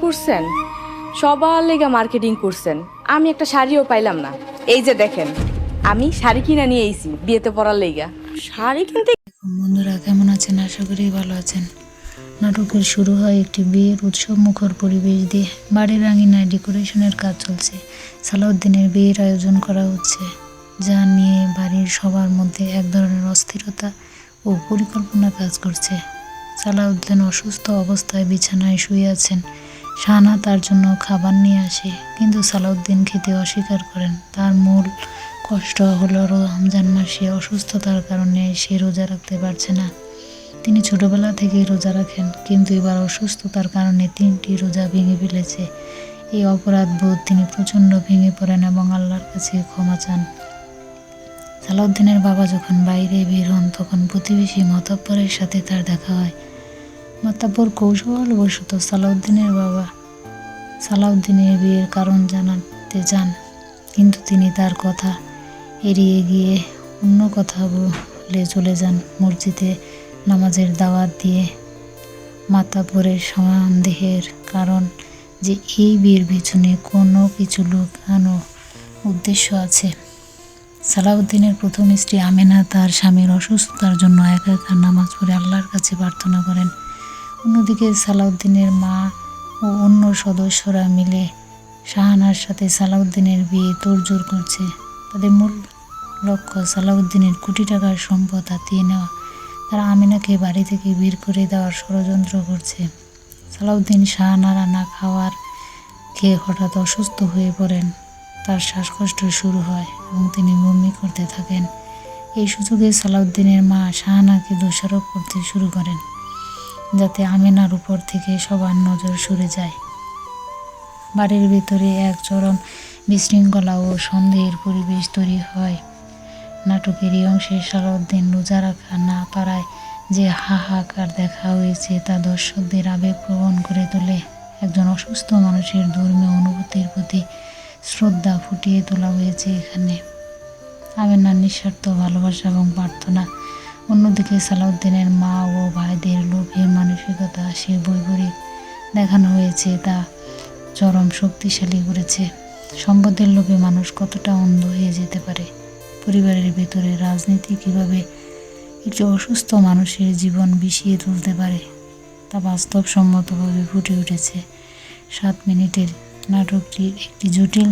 করছেন, সবার লেগা মার্কেটিং করছেন, আমি একটা শাড়িও পাইলাম না। এই যে দেখেন, আমি শাড়ি কিনা নিয়ে এসেছি বিয়েতে পরার লেগা। শাড়ি কিনতে বন্ধুরা কেমন আছেন? আশা করি ভালো আছেন। নাটকের শুরু হয় একটি বিয়ের উৎসব মুখর পরিবেশ দিয়ে। বাড়ির আঙিনায় ডেকোরেশনের কাজ চলছে। সালাউদ্দিনের বিয়ের আয়োজন করা হচ্ছে, যা নিয়ে বাড়ির সবার মধ্যে এক ধরনের অস্থিরতা ও পরিকল্পনা কাজ করছে। সালাউদ্দিন অসুস্থ অবস্থায় বিছানায় শুয়ে আছেন। শাহানা তার জন্য খাবার নিয়ে আসে, কিন্তু সালাউদ্দিন খেতে অস্বীকার করেন। তার মূল কষ্ট হলো রমজান মাসে অসুস্থতার কারণে সে রোজা রাখতে পারছে না। তিনি ছোটবেলা থেকেই রোজা রাখেন, কিন্তু এবার অসুস্থতার কারণে 3টি রোজা ভেঙে ফেলেছে। এই অপরাধ বোধ তিনি প্রচণ্ড ভেঙে পড়েন এবং আল্লাহর কাছে ক্ষমা চান। সালাউদ্দিনের বাবা যখন বাইরে বের হন, তখন প্রতিবেশী মাতব্বরের সাথে তার দেখা হয়। মাতব্বর কৌশলবশত সালাউদ্দিনের বিয়ের কারণ জানাতে চান, কিন্তু তিনি তার কথা এড়িয়ে গিয়ে অন্য কথা বলে চলে যান। মসজিদে নামাজের দাওয়াত দিয়ে মাতব্বরের সন্দেহের কারণ যে এই বিয়ের পিছনে কোনো কিছু লুকানো উদ্দেশ্য আছে। সালাউদ্দিনের প্রথম স্ত্রী আমেনা তার স্বামীর অসুস্থতার জন্য একা একা নামাজ পড়ে আল্লাহর কাছে প্রার্থনা করেন। অন্যদিকে সালাউদ্দিনের মা ও অন্য সদস্যরা মিলে শাহানার সাথে সালাউদ্দিনের বিয়ে তোড়জোড় করছে। তাদের মূল লক্ষ্য সালাউদ্দিনের কোটি টাকার সম্পদ হাতিয়ে নেওয়া। তারা আমিনাকে বাড়ি থেকে বের করে দেওয়ার ষড়যন্ত্র করছে। সালাউদ্দিন শাহানা রান্না খাওয়ার খেয়ে হঠাৎ অসুস্থ হয়ে পড়েন। তার শ্বাসকষ্ট শুরু হয় এবং তিনি বমি করতে থাকেন। এই সুযোগে সালাউদ্দিনের মা শাহানাকে দোষারোপ করতে শুরু করেন, যাতে আমিনার উপর থেকে সবার নজর সরে যায়। বাড়ির ভেতরে এক চরম বিশৃঙ্খলা ও সন্দেহের পরিবেশ তৈরি হয়। নাটকের এই অংশে সালাউদ্দিন রোজা রাখা না পারায় যে হাহাকার দেখা হয়েছে তা দর্শকদের আবেগপ্রবণ করে তোলে। একজন অসুস্থ মানুষের ধর্মীয় অনুভূতির প্রতি শ্রদ্ধা ফুটিয়ে তোলা হয়েছে এখানে। আমেনার নিঃস্বার্থ ভালোবাসা এবং প্রার্থনা। অন্যদিকে সালাউদ্দিনের মা ও ভাইদের লোভের মানসিকতা সে বৈপরীত দেখানো হয়েছে, তা চরম শক্তিশালী করেছে। সম্পদের লোভে মানুষ কতটা অন্ধ হয়ে যেতে পারে। পরিবারের ভেতরে রাজনীতি কিভাবে একটি অসুস্থ মানুষের জীবন বিষিয়ে তুলতে পারে, তা বাস্তবসম্মতভাবে ফুটে উঠেছে। 7 মিনিটের নাটকটি একটি জটিল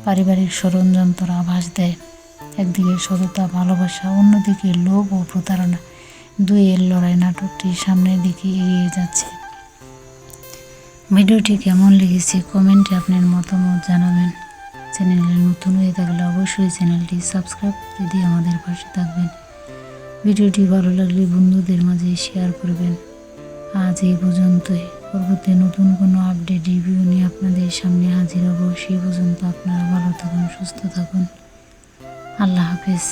পারিবারিক ষড়যন্ত্র আভাস দেয়। একদিকে সততা, ভালোবাসা, অন্যদিকে লোভ ও প্রতারণা, দুইয়ের লড়াই নাটকটি সামনের দিকে এগিয়ে যাচ্ছে। ভিডিওটি কেমন লেগেছে কমেন্টে আপনার মতামত জানাবেন। চ্যানেলে নতুন হয়ে থাকলে অবশ্যই চ্যানেলটি সাবস্ক্রাইব করে দিয়ে আমাদের পাশে থাকবেন। ভিডিওটি ভালো লাগলে বন্ধুদের মাঝে শেয়ার করবেন। আজ এই পর্যন্তই। পরবর্তী নতুন কোনো আপডেট রিভিউ নিয়ে আপনাদের সামনে হাজির হব। সেই পর্যন্ত আপনারা ভালো থাকুন, সুস্থ থাকুন। আল্লাহ হাফেজ।